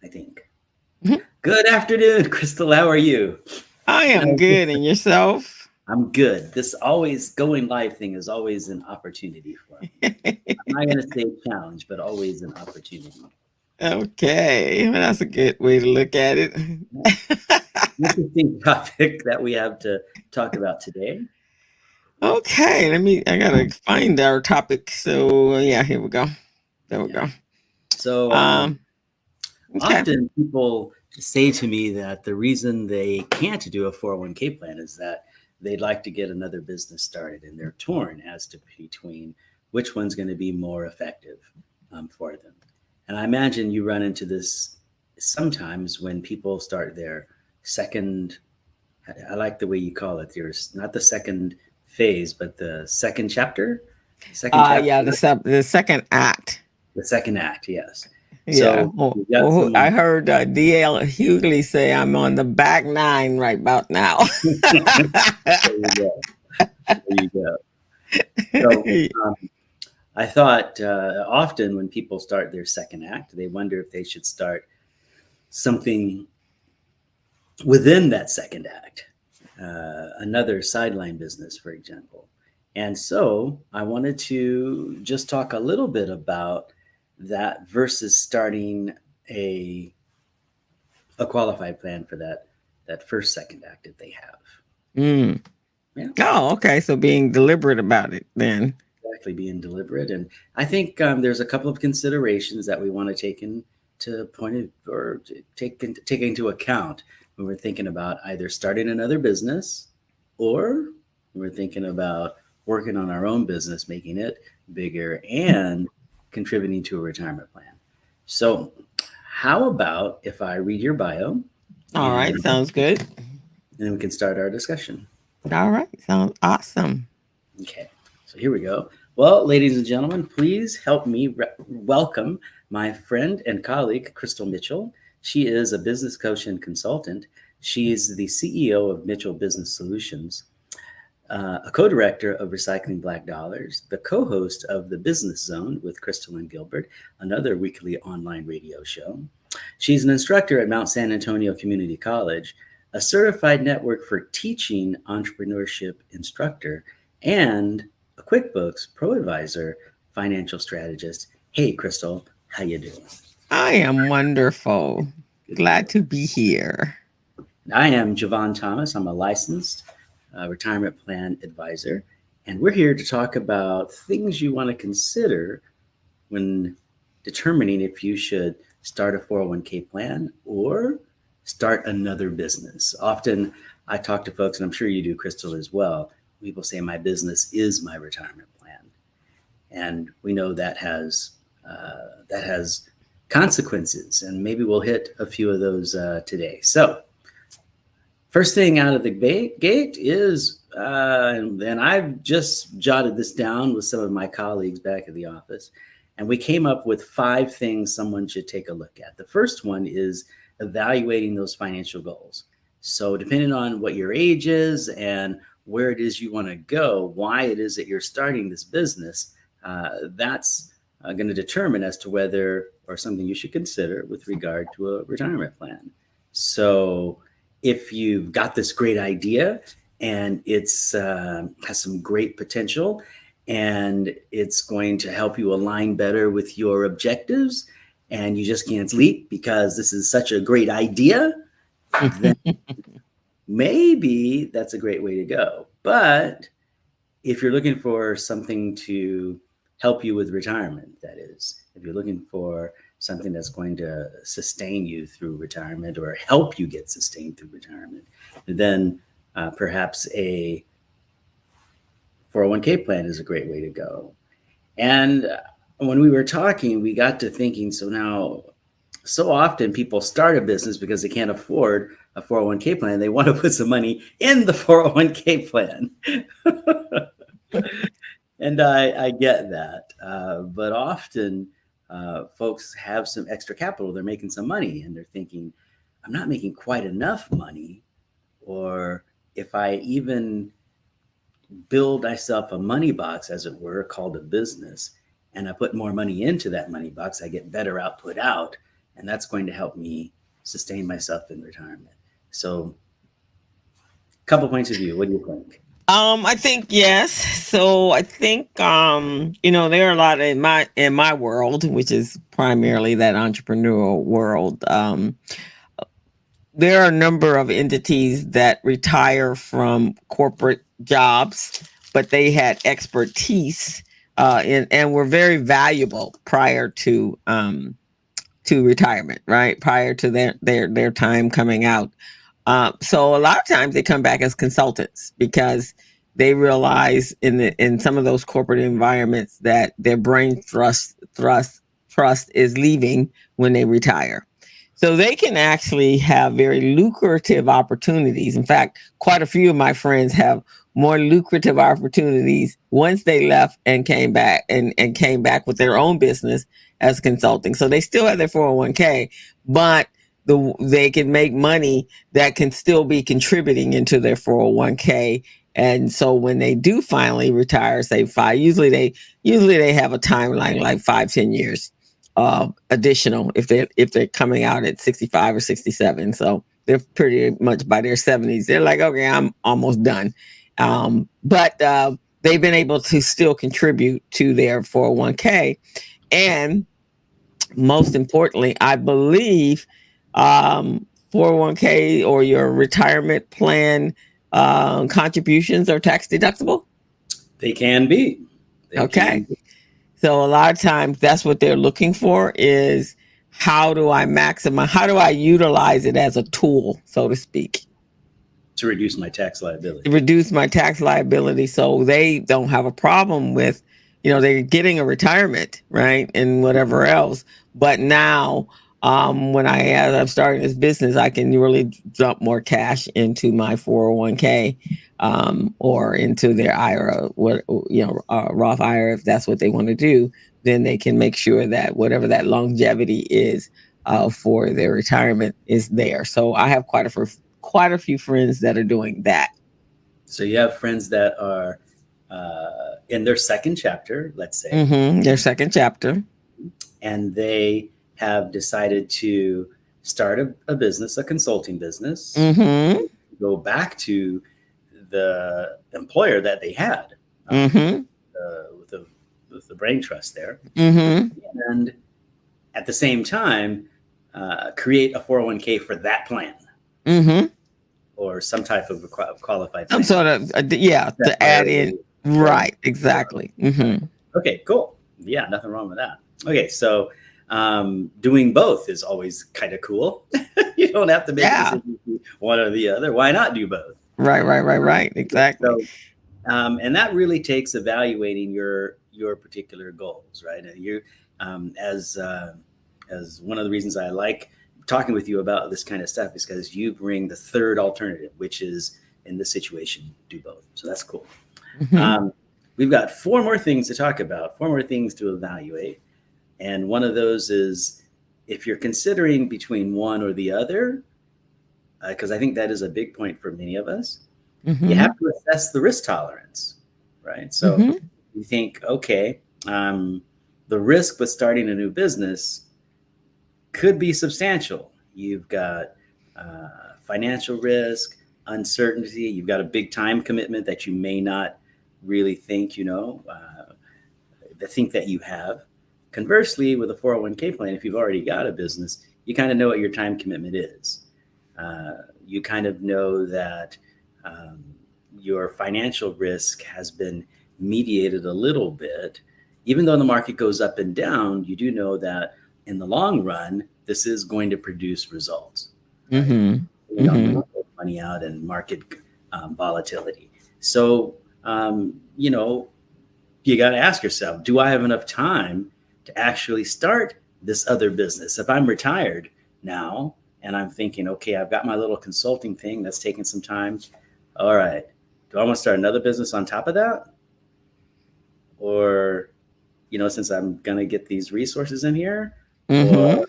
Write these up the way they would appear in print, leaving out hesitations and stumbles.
I think. Mhm. Good afternoon, Crystal. How are you? I am No, good. And yourself? I'm good. This always going live thing is always an opportunity for me. I'm not going to say challenge, but always an opportunity. Okay. Well, that's a good way to look at it. Yeah. Interesting topic that we have to talk about today. Okay. I got to find our topic. So, yeah, here we go. There we Yeah. go. So Um, okay. often people say to me that the reason they can't do a 401k plan is that they'd like to get another business started and they're torn as to between which one's going to be more effective for them. And I imagine you run into this sometimes when people start their second, I like the way you call it, there's not the second phase, but the second chapter, second chapter, Yeah, the second act. the second act, yes. Yeah. So you've got I someone. heard DL Hughley say I'm on the back nine right about now. There you go. There you go. So I thought often when people start their second act, they wonder if they should start something within that second act, another sideline business, for example. And so I wanted to just talk a little bit about that versus starting a a qualified plan for that first second act that they have. Mm. Yeah. Oh, okay. So being deliberate about it then. Exactly, being deliberate. And I think there's a couple of considerations that we want to take into point of, or take into account when we're thinking about either starting another business or when we're thinking about working on our own business, making it bigger and contributing to a retirement plan. So, how about if I read your bio All right. and Sounds good. then we can start our discussion? All right. Sounds awesome. Okay, so here we go. Well, ladies and gentlemen, please help me welcome my friend and colleague, Crystal Mitchell. She is a business coach and consultant. She's the CEO of Mitchell Business Solutions, a co director of Recycling Black Dollars, the co host of The Business Zone with Crystal and Gilbert, another weekly online radio show. She's an instructor at Mount San Antonio Community College, a certified network for teaching entrepreneurship instructor, and a QuickBooks Pro Advisor financial strategist. Hey, Crystal, how you doing? I am wonderful. Good Glad deal. to be here. I am Jevon Thomas. I'm a licensed retirement plan advisor, and we're here to talk about things you want to consider when determining if you should start a 401k plan or start another business. Often I talk to folks, and I'm sure you do, Crystal, as well. People say, my business is my retirement plan. And we know that has consequences, and maybe we'll hit a few of those today. So, first thing out of the gate is, and I've just jotted this down with some of my colleagues back at the office, and we came up with 5 things someone should take a look at. The first one is evaluating those financial goals. So, depending on what your age is and where it is you want to go, why it is that you're starting this business, that's going to determine as to whether or something you should consider with regard to a retirement plan. So, if you've got this great idea and it's has some great potential and it's going to help you align better with your objectives and you just can't sleep because this is such a great idea, then maybe that's a great way to go. But if you're looking for something to help you with retirement, that is, if you're looking for something that's going to sustain you through retirement or help you get sustained through retirement, then perhaps a 401k plan is a great way to go. And when we were talking, we got to thinking, so now, so often people start a business because they can't afford a 401k plan. They want to put some money in the 401k plan. And I get that. But often folks have some extra capital. They're making some money and they're thinking, I'm not making quite enough money. Or if I even build myself a money box, as it were, called a business, and I put more money into that money box, I get better output out. and that's going to help me sustain myself in retirement. So, couple points of view. What do you think? I think yes. So I think there are a lot in my world, which is primarily that entrepreneurial world. There are a number of entities that retire from corporate jobs, but they had expertise and were very valuable prior to retirement, right? Prior to their time coming out. So a lot of times they come back as consultants because they realize in some of those corporate environments that their brain trust is leaving when they retire. So they can actually have very lucrative opportunities. In fact, quite a few of my friends have more lucrative opportunities once they left and came back and came back with their own business as consulting. So they still have their 401k, but they can make money that can still be contributing into their 401k. And so when they do finally retire, say usually they have a timeline like 5-10 years additional if they're coming out at 65 or 67. So they're pretty much by their 70s. They're like, okay, I'm almost done. But they've been able to still contribute to their 401k. And most importantly, I believe 401k or your retirement plan contributions are tax deductible. They can be. They Okay. can be. So a lot of times that's what they're looking for is how do I utilize it as a tool, so to speak, To reduce my tax liability. to reduce my tax liability so they don't have a problem with, they're getting a retirement, right? And whatever else. But now, as I'm starting this business, I can really dump more cash into my 401k or into their IRA, Roth IRA, if that's what they want to do. Then they can make sure that whatever that longevity is for their retirement is there. So I have quite a few friends that are doing that. So you have friends that are in their second chapter, let's say, Their second chapter, and they have decided to start a business, a consulting business, go back to the employer that they had with the brain trust there, and at the same time create a 401k for that plan. Or some type of qualified plan. Some sort of, to add in. Right, exactly. Okay, cool. Yeah, nothing wrong with that. Okay, so doing both is always kind of cool. You don't have to make a decision one or the other. Why not do both? Right. Exactly. So, and that really takes evaluating your particular goals, right? And you, as one of the reasons I like talking with you about this kind of stuff is because you bring the third alternative, which is in this situation, do both. So that's cool. We've got 4 more things to talk about, 4 more things to evaluate. And one of those is if you're considering between one or the other, because I think that is a big point for many of us, you have to assess the risk tolerance, right? So you think, okay, the risk with starting a new business could be substantial. You've got financial risk, uncertainty. You've got a big time commitment that you may not really think, think that you have. Conversely, with a 401k plan, if you've already got a business, you kind of know what your time commitment is. You kind of know that your financial risk has been mediated a little bit. Even though the market goes up and down, you do know that in the long run, this is going to produce results. Right? You don't want to put money out in market volatility. So, you got to ask yourself, do I have enough time to actually start this other business? If I'm retired now and I'm thinking, okay, I've got my little consulting thing that's taking some time. All right. Do I want to start another business on top of that? Or, since I'm going to get these resources in here, or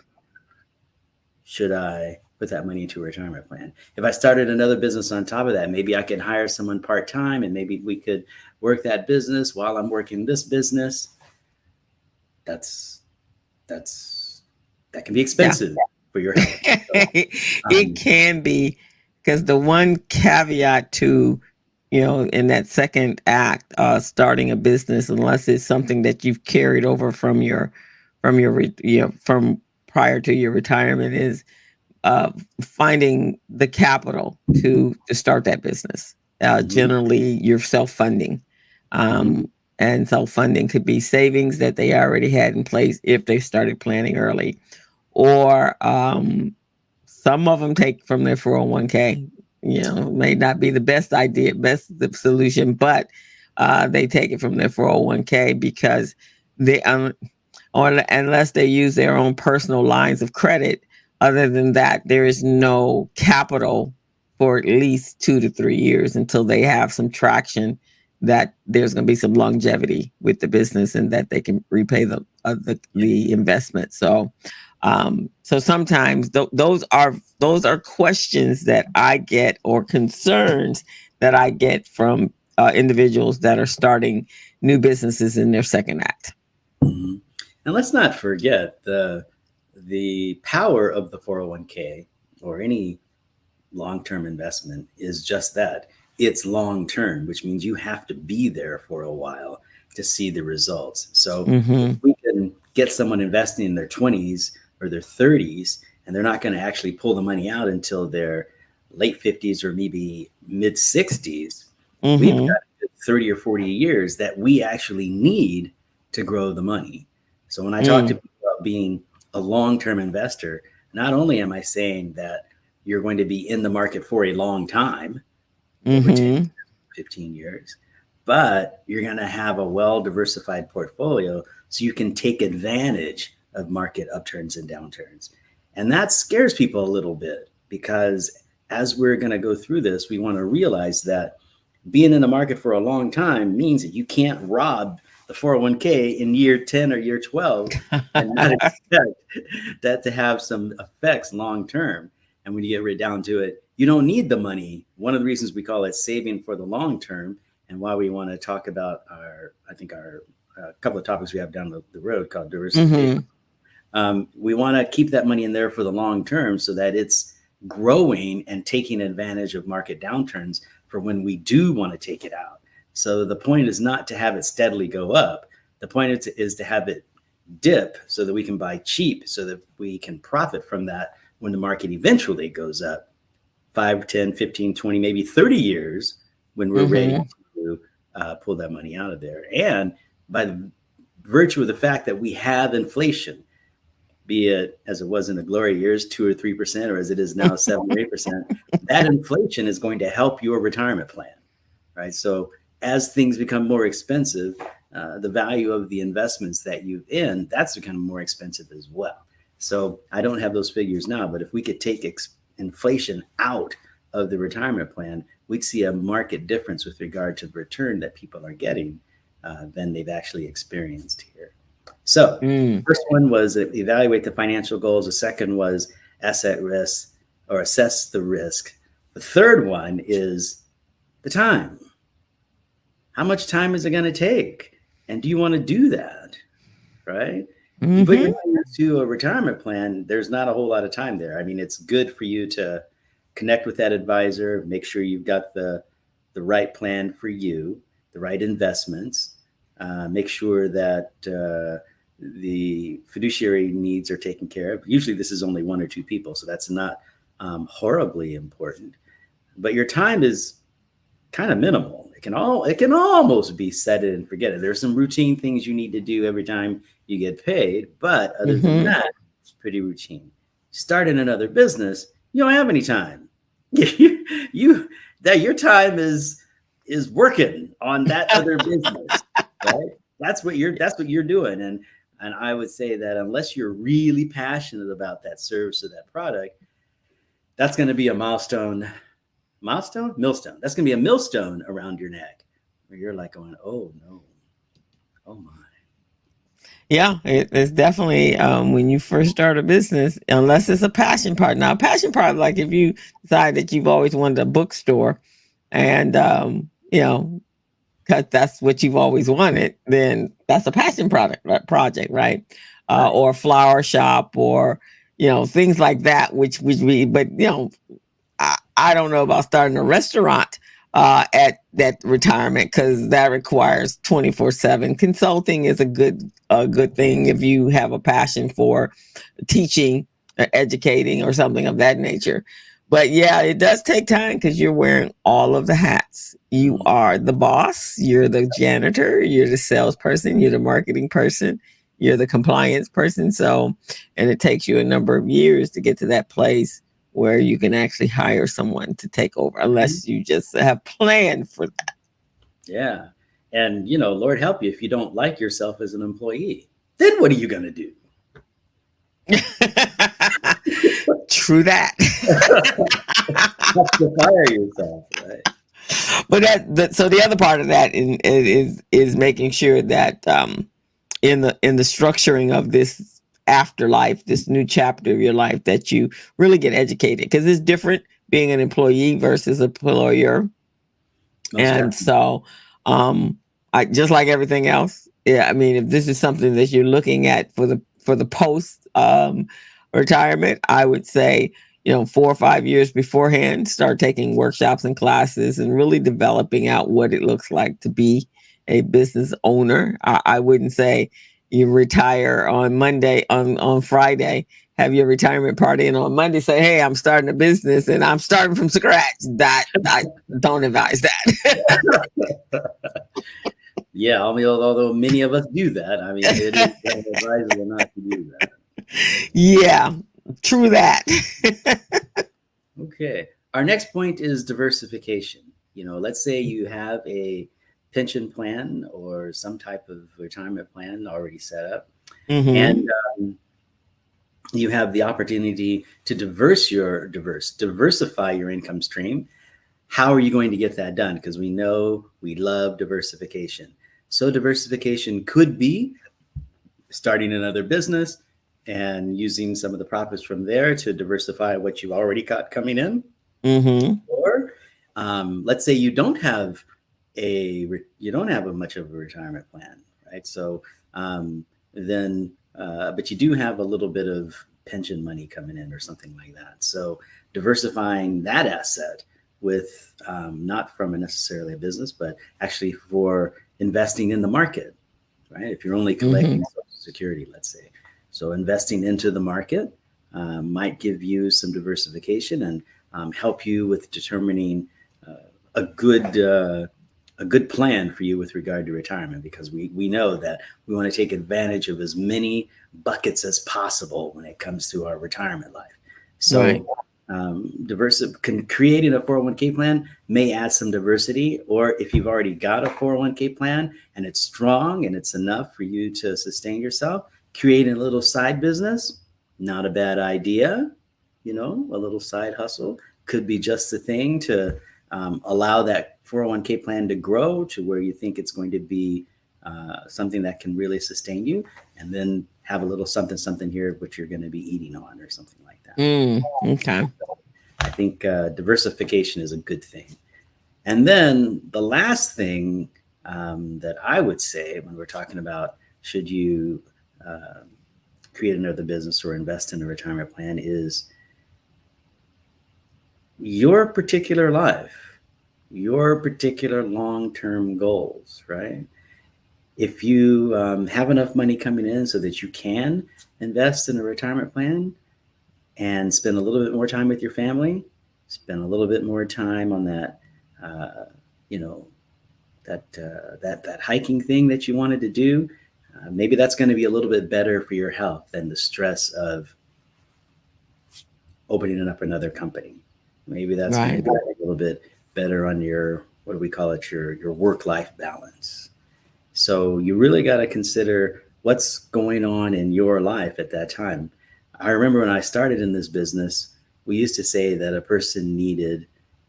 should I put that money into a retirement plan? If I started another business on top of that, maybe I could hire someone part-time and maybe we could work that business while I'm working this business. That's That can be Yeah. expensive for your health. So, It um, can be, because the one caveat to, in that second act, starting a business, unless it's something that you've carried over from prior to your retirement, is uh, finding the capital to start that business. mhm, Generally, you're self-funding. mhm, And self-funding could be savings that they already had in place if they started planning early, or some of them take from their 401k. May not be the best idea, best the solution, but they take it from their 401k because they or unless they use their own personal lines of credit. Other than that, there is no capital for at least 2 to 3 years until they have some traction, that there's going to be some longevity with the business and that they can repay yeah, the investment. So sometimes those are questions that I get, or concerns that I get from individuals that are starting new businesses in their second act. mhm. And let's not forget the power of the 401k or any long-term investment is just that. It's long-term, which means you have to be there for a while to see the results. So if Mm-hmm. we can get someone investing in their 20s or their 30s, and they're not going to actually pull the money out until their late 50s or maybe mid 60s, we've got Mm-hmm. 30 or 40 years that we actually need to grow the money. So when I talk to Mm. people about being a long-term investor, not only am I saying that you're going to be in the market for a long time, over 10 Mm-hmm. years, 15 years, but you're going to have a well diversified portfolio so you can take advantage of market upturns and downturns. And that scares people a little bit because as we're going to go through this, we want to realize that being in the market for a long time means that you can't rob the 401k in year 10 or year 12 and not expect that to have some effects long term. And when you get right down to it, you don't need the money. One of the reasons we call it saving for the long term, and why we want to talk about our couple of topics we have down the road called diversification. Mm-hmm. We want to keep that money in there for the long term so that it's growing and taking advantage of market downturns for when we do want to take it out. So the point is not to have it steadily go up. The point is to have it dip so that we can buy cheap so that we can profit from that when the market eventually goes up 5, 10, 15, 20, maybe 30 years when we're ready Mm-hmm. to pull that money out of there. And by the virtue of the fact that we have inflation, be it as it was in the glory years, 2 or 3%, or as it is now 7 or 8%, that inflation is going to help your retirement plan, right? So as things become more expensive, the value of the investments that you've in, that's becoming more expensive as well. So I don't have those figures now, but if we could take inflation out of the retirement plan, we'd see a market difference with regard to the return that people are getting than they've actually experienced here. So Mm. first one was evaluate the financial goals. The second was asset risk or assess the risk. The third one is the time. How much time is it going to take? And do you want to do that? Right? If you put your Mm-hmm. money into a retirement plan, there's not a whole lot of time there. I mean, it's good for you to connect with that advisor, make sure you've got the right plan for you, the right investments, make sure that the fiduciary needs are taken care of. Usually, this is only one or two people, so that's not horribly important. But your time is kind of minimal. It can almost be set it and forget it. There's some routine things you need to do every time you get paid, but other than Mm-hmm. that, it's pretty routine. Starting another business, you don't have any time. You that your time is working on that other business, right? That's what you're doing, and I would say that unless you're really passionate about that service or that product, that's going to be a millstone. That's going to be a millstone around your neck where you're like going, oh no, oh my. Yeah, it's definitely, when you first start a business, unless it's a passion part. Now, a passion part, like if you decide that you've always wanted a bookstore, and because that's what you've always wanted, then that's a passion project, right? Right. or a flower shop, or things like that. But I don't know about starting a restaurant at that retirement, because that requires 24/7. Consulting is a good thing if you have a passion for teaching or educating or something of that nature. But yeah, it does take time, because you're wearing all of the hats. You Mhm. are the boss, you're the janitor, you're the salesperson, you're the marketing person, you're the compliance person. So, and it takes you a number of years to get to that place where you can actually hire someone to take over, unless you just have planned for that. Yeah. And, Lord help you if you don't like yourself as an employee. Then what are you going to do? True that. Have to fire yourself, right? But so the other part of that is making sure that in the structuring of this afterlife, this new chapter of your life, that you really get educated, because it's different being an employee versus employer. Most And definitely. so, I just like everything else. Yeah, I mean, if this is something that you're looking at for the post retirement, I would say 4 or 5 years beforehand, start taking workshops and classes and really developing out what it looks like to be a business owner. I wouldn't say you retire on Monday, on Friday, have your retirement party, and on Monday say, "Hey, I'm starting a business and I'm starting from scratch." That I don't advise that. Yeah, although many of us do that, I mean, it is advisable not to do that. Yeah, true that. Okay. Our next point is diversification. Let's say you have a pension plan or some type of retirement plan already set up, Mm-hmm. and you have the opportunity to diversify your income stream. How are you going to get that done? Because we know we love diversification. So diversification could be starting another business and using some of the profits from there to diversify what you already got coming in. Mm-hmm. Or let's say you don't have a much of a retirement plan, right? So then, but you do have a little bit of pension money coming in or something like that. So diversifying that asset with not from necessarily a business, but actually for investing in the market, right? If you're only Mm-hmm. collecting Social Security, let's say, so investing into the market might give you some diversification and help you with determining uh, a good uh, a good plan for you with regard to retirement, because we know that we want to take advantage of as many buckets as possible when it comes to our retirement life. Right. So creating a 401k plan may add some diversity, or if you've already got a 401k plan and it's strong and it's enough for you to sustain yourself, creating a little side business, not a bad idea. A little side hustle could be just the thing to allow that 401k plan to grow to where you think it's going to be something that can really sustain you, and then have a little something something here which you're going to be eating on or something like that. Okay. I think diversification is a good thing. And then the last thing that I would say when we're talking about should you uh, create another business or invest in a retirement plan is your particular life, your particular long term goals, right? If you have enough money coming in so that you can invest in a retirement plan and spend a little bit more time with your family, spend a little bit more time on that, uh, you know, that hiking thing that you wanted to do. Maybe that's going to be a little bit better for your health than the stress of opening up another company. Maybe that's going to Right. be a little bit better on your, what do we call it, your work life balance. So you really got to consider what's going on in your life at that time. I remember when I started in this business, we used to say that a person needed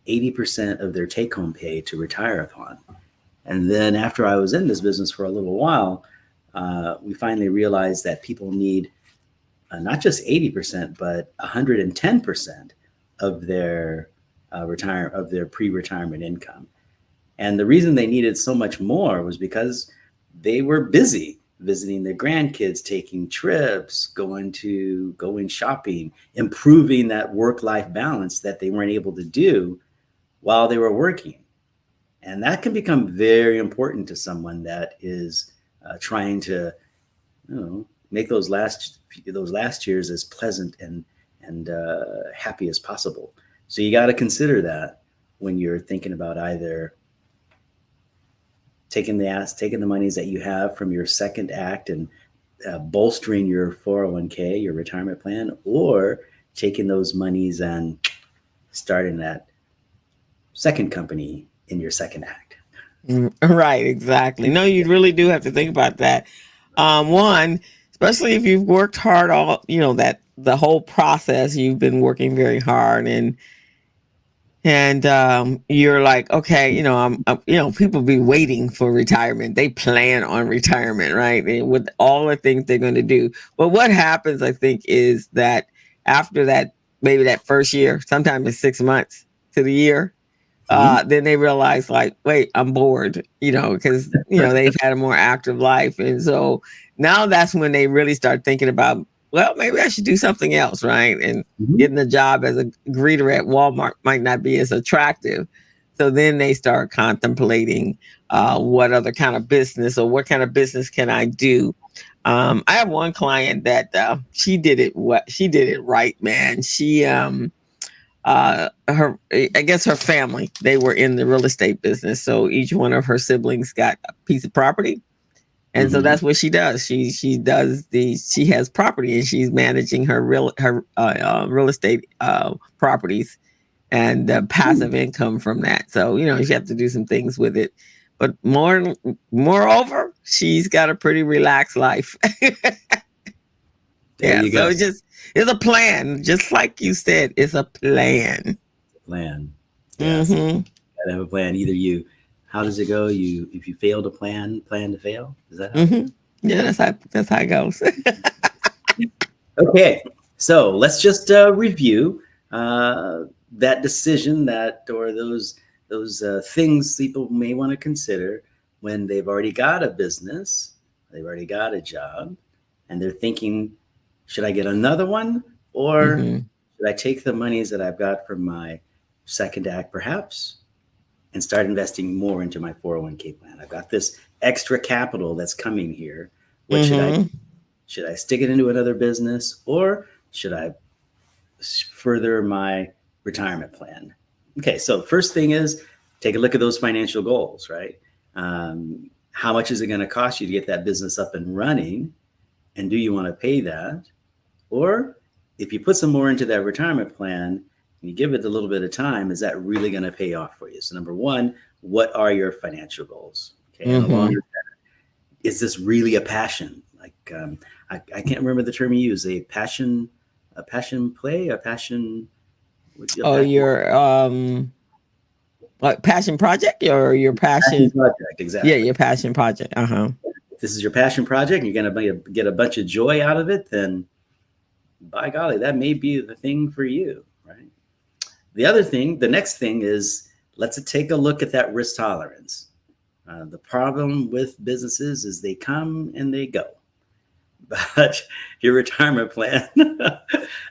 80% of their take home pay to retire upon. And then after I was in this business for a little while, we finally realized that people need not just 80%, but 110% of their of their pre-retirement income. And the reason they needed so much more was because they were busy. visiting their grandkids, taking trips, going shopping, improving that work-life balance that they weren't able to do while they were working. And that can become very important to someone that is trying to, make those last years as pleasant and happy as possible. So you got to consider that when you're thinking about either taking the monies that you have from your second act and bolstering your 401k, your retirement plan, or taking those monies and starting that second company in your second act. Right, exactly. No, you really do have to think about that. One, especially if you've worked hard that the whole process, you've been working very hard, and you're like, okay, people be waiting for retirement. They plan on retirement, right? And with all the things they're going to do. But what happens, I think, is that after that, maybe that first year, sometimes it's 6 months to the year, then they realize, like, wait, I'm bored, because they've had a more active life, and so now that's when they really start thinking about, well, maybe I should do something else, right? And getting a job as a greeter at Walmart might not be as attractive. So then they start contemplating what other kind of business, or what kind of business can I do? I have one client that she did it right, man. She I guess her family, they were in the real estate business, so each one of her siblings got a piece of property. And so that's what she does. She has property, and she's managing her real estate properties and passive income from that. So you have to do some things with it, but moreover, she's got a pretty relaxed life. There you go. So it's a plan, just like you said. It's a plan. Plan. Yes. Gotta have a plan. How does it go? If you fail to plan to fail. Is that how? Yeah, that's how it goes. Okay, so let's just review that decision or those things people may want to consider when they've already got a business, they've already got a job, and they're thinking, should I get another one, or should I take the monies that I've got from my second act, perhaps, and start investing more into my 401k plan? I've got this extra capital that's coming here. What should I do? Should I stick it into another business, or should I further my retirement plan? Okay, so the first thing is take a look at those financial goals, right? How much is it going to cost you to get that business up and running? And do you want to pay that? Or if you put some more into that retirement plan and you give it a little bit of time, is that really going to pay off for you? So number one, what are your financial goals? Okay, and along with that, is this really a passion? Like I can't remember the term you use. A passion play, a passion. Your like passion project, or your passion project? Exactly. Yeah, your passion project. If this is your passion project, and you're going to get a bunch of joy out of it, then by golly, that may be the thing for you, right? The next thing is, let's take a look at that risk tolerance. The problem with businesses is they come and they go. But your retirement plan,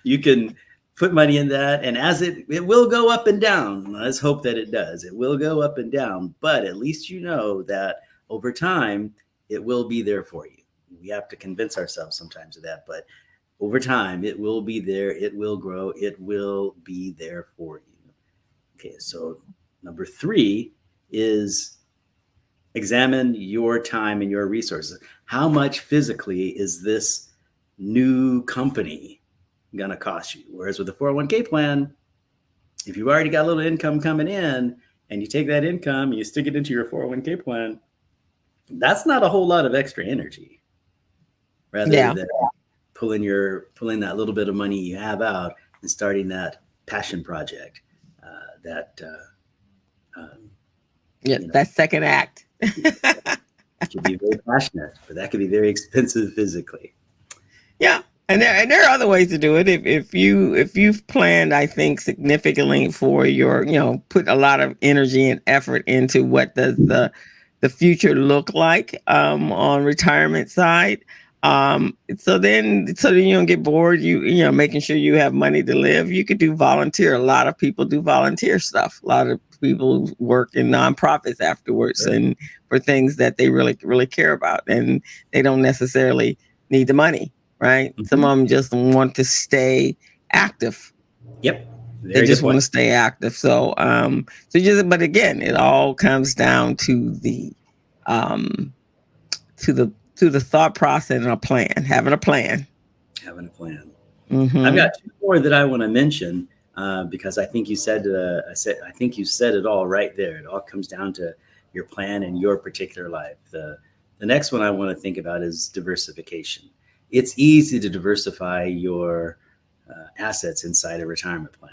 you can put money in that, and as it will go up and down. Let's hope that it does. It will go up and down, but at least you know that over time, it will be there for you. We have to convince ourselves sometimes of that, but over time, it will be there. It will grow. It will be there for you. Okay, so number 3 is examine your time and your resources. How much physically is this new company going to cost you? Whereas with the 401k plan, if you've already got a little income coming in and you take that income and you stick it into your 401k plan, that's not a whole lot of extra energy. Rather than pulling that little bit of money you have out and starting that passion project. That second act. It could be very passionate, but that could be very expensive physically. Yeah. And there are other ways to do it. If you've planned, I think, significantly for your, put a lot of energy and effort into what does the the future look like on retirement side. So then you don't get bored. You know, making sure you have money to live. You could do volunteer. A lot of people do volunteer stuff. A lot of people work in nonprofits afterwards, Sure. and for things that they really care about, and they don't necessarily need the money, right? Some Mhm. of them just want to stay active. Yep. They Very good just want point. to stay active. But again, it all comes down um, to the thought process and a plan, having a plan. Having a plan. I've got Mm-hmm. two more that I want to mention because I think you said it all right there. It all comes down to your plan and your particular life. The next one I want to think about is diversification. It's easy to diversify your assets inside a retirement plan,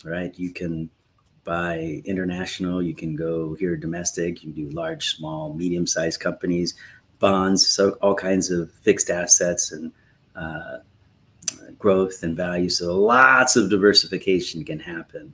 right? You can buy international, you can go here domestic, you can do large, small, medium-sized companies, bonds, so all kinds of fixed assets and uh, growth and value. So lots of diversification can happen.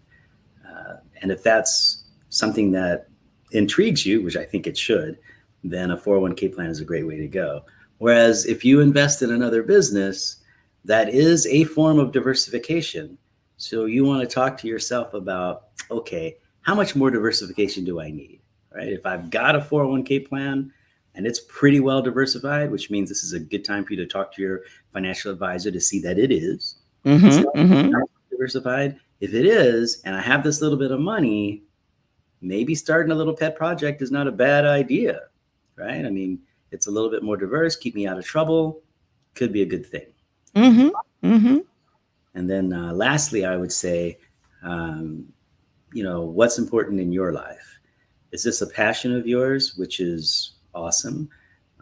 And if that's something that intrigues you, which I think it should, then a 401k plan is a great way to go. Whereas if you invest in another business, that is a form of diversification. So you want to talk to yourself about, okay, how much more diversification do I need? Right? If I've got a 401k plan and it's pretty well diversified, which means this is a good time for you to talk to your financial advisor to see that it is. Is it Mm-hmm. Mm-hmm. diversified? If it is, and I have this little bit of money, maybe starting a little pet project is not a bad idea, right? I mean, it's a little bit more diverse, keep me out of trouble, could be a good thing. Mm-hmm. Mm-hmm. And then lastly, I would say, um, what's important in your life? Is this a passion of yours, which is awesome?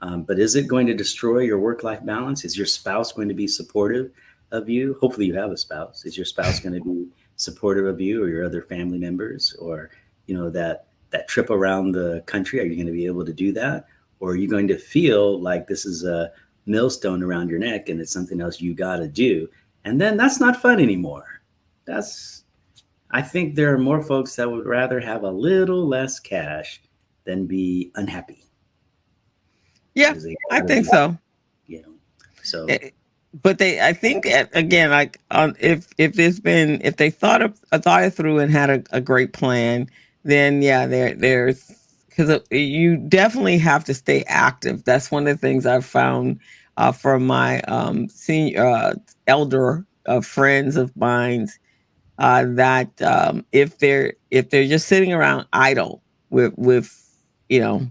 But is it going to destroy your work life balance? Is your spouse going to be supportive of you? Hopefully, you have a spouse. Is your spouse going to be supportive of you or your other family members? Or, that trip around the country, are you going to be able to do that? Or are you going to feel like this is a millstone around your neck and it's something else you got to do? And then that's not fun anymore. That's, I think there are more folks that would rather have a little less cash than be unhappy Yeah, because they I got to think do, so. you know. So Eh, but I think again, like if they thought it through and had a great plan, then yeah, there's because you definitely have to stay active. That's one of the things I've found from my senior elder friends of mine, that if they're just sitting around idle with you know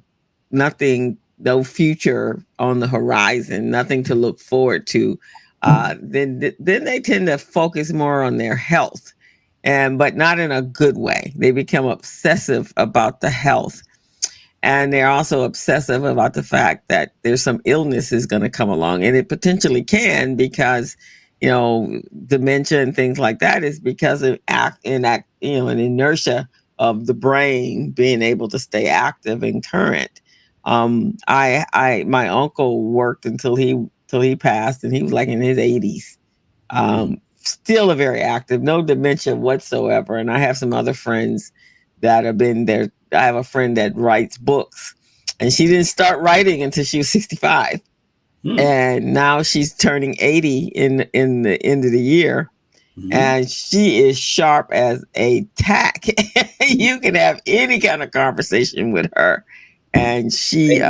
nothing, no future on the horizon, nothing to look forward to, then they tend to focus more on their health, and but not in a good way. They become obsessive about the health, and they're also obsessive about the fact that there's some illness is going to come along, and it potentially can, because dementia and things like that is because of an inertia of the brain being able to stay active and current. I my uncle worked until he passed, and he was like in his 80s, still a very active, no dementia whatsoever. And I have some other friends that have been there. I have a friend that writes books, and she didn't start writing until she was 65, hmm, and now she's turning 80 in the end of the year, hmm, and she is sharp as a tack. You can have any kind of conversation with her, and she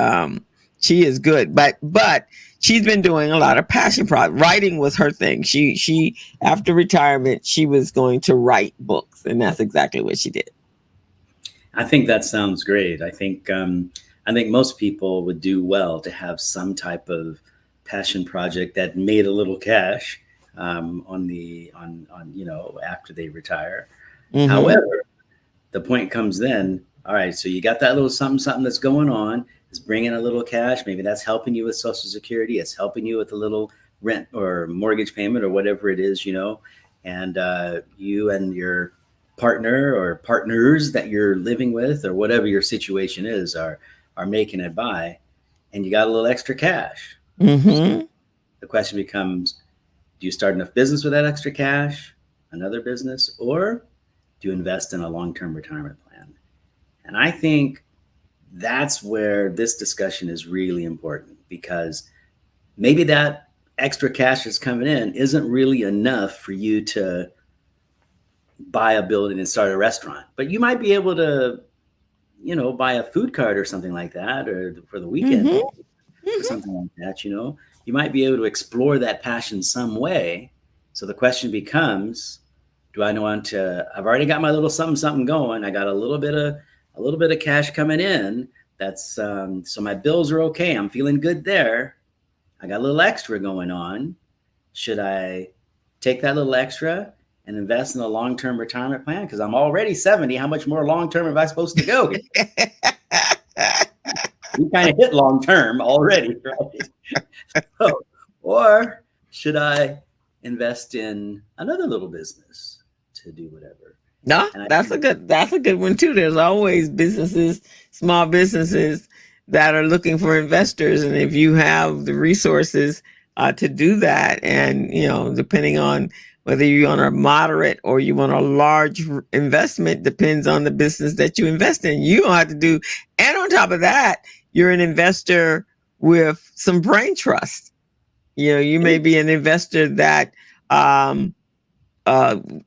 is good. But she's been doing a lot of passion projects. Writing was her thing. She after retirement, she was going to write books, and that's exactly what she did. I think that sounds great. I think most people would do well to have some type of passion project that made a little cash on after they retire. Mm-hmm. However, the point comes then. All right, so you got that little something something that's going on. It's bringing a little cash. Maybe that's helping you with Social Security. It's helping you with a little rent or mortgage payment or whatever it is, And you and your partner or partners that you're living with or whatever your situation is are making it by, and you got a little extra cash. Mm-hmm. The question becomes: do you start enough business with that extra cash, another business, or do you invest in a long-term retirement plan? And I think that's where this discussion is really important, because maybe that extra cash that's coming in isn't really enough for you to buy a building and start a restaurant, but you might be able to, buy a food cart or something like that, or for the weekend Mm-hmm. or something like that. You might be able to explore that passion some way. So the question becomes, do I want to? I've already got my little something something going. I got a little bit of cash coming in. That's so my bills are okay. I'm feeling good there. I got a little extra going on. Should I take that little extra and invest in a long-term retirement plan? Because I'm already 70. How much more long-term am I supposed to go? We kind of hit long-term already, right? So, or should I invest in another little business to do whatever? No, And I that's a good one too. There's always businesses, small businesses that are looking for investors, and if you have the resources to do that, and depending on whether you want a moderate or you want a large investment, depends on the business that you invest in. You don't have to do, and on top of that, you're an investor with some brain trust. You may be an investor that uh,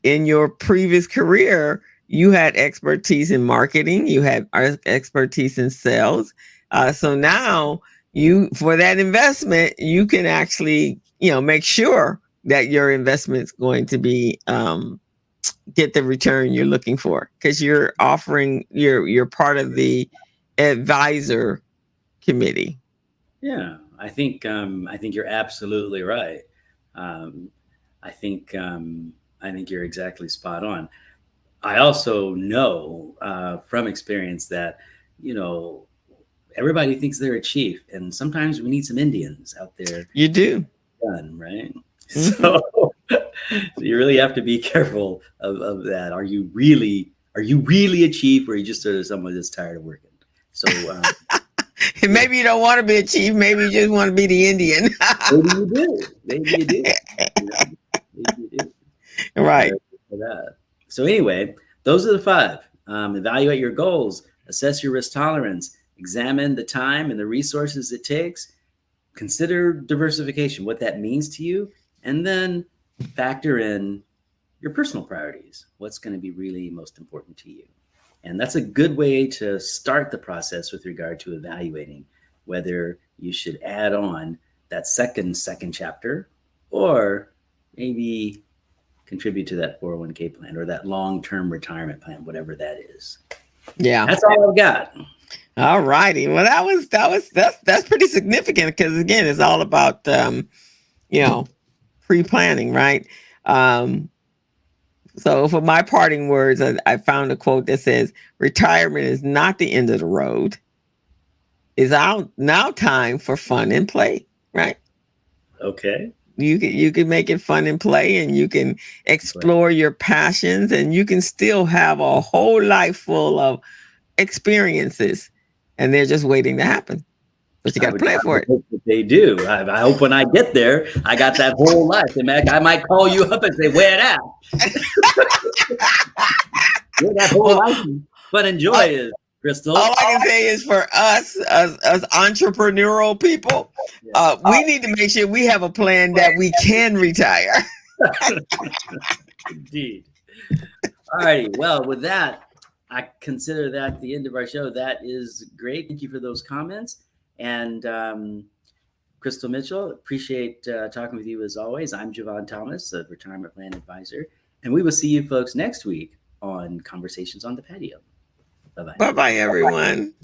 in your previous career, you had expertise in marketing, you had expertise in sales. So now for that investment, you can actually, make sure that your investment is going to be, get the return you're looking for, because you're part of the advisor committee. Yeah, I think you're absolutely right. Um, I think you're exactly spot on. I also know from experience that you know everybody thinks they're a chief, and sometimes we need some Indians out there. You do. Done right. Mm-hmm. So you really have to be careful of that. Are you really a chief, or are you just sort of someone that's tired of working? So Maybe you don't want to be a chief. Maybe you just want to be the Indian. maybe you do. Maybe you do. Maybe you do. Right. For that. So anyway, those are the five. Evaluate your goals, assess your risk tolerance, examine the time and the resources it takes, consider diversification, what that means to you, and then factor in your personal priorities. What's going to be really most important to you? And that's a good way to start the process with regard to evaluating whether you should add on that second chapter, or maybe contribute to that 401k plan or that long-term retirement plan, whatever that is. Yeah. That's all I've got. All righty. Well, that's pretty significant, because again, it's all about pre-planning, right? So for my parting words, I found a quote that says, "Retirement is not the end of the road. It's out now time for fun and play." Right? Okay. You can make it fun and play, and you can explore your passions, and you can still have a whole life full of experiences, and they're just waiting to happen. But you got to play for it. They do. I hope when I get there, I got that whole life. I might call you up and say, "Where it at?" Where that whole life, but enjoy it, Crystal. All I can say is, for us as entrepreneurial people, we need to make sure we have a plan that we can retire. Indeed. All righty. Well, with that, I consider that the end of our show. That is great. Thank you for those comments. And Crystal Mitchell, appreciate talking with you as always. I'm Jevon Thomas, a retirement plan advisor. And we will see you folks next week on Conversations on the Patio. Bye-bye. Bye-bye, everyone.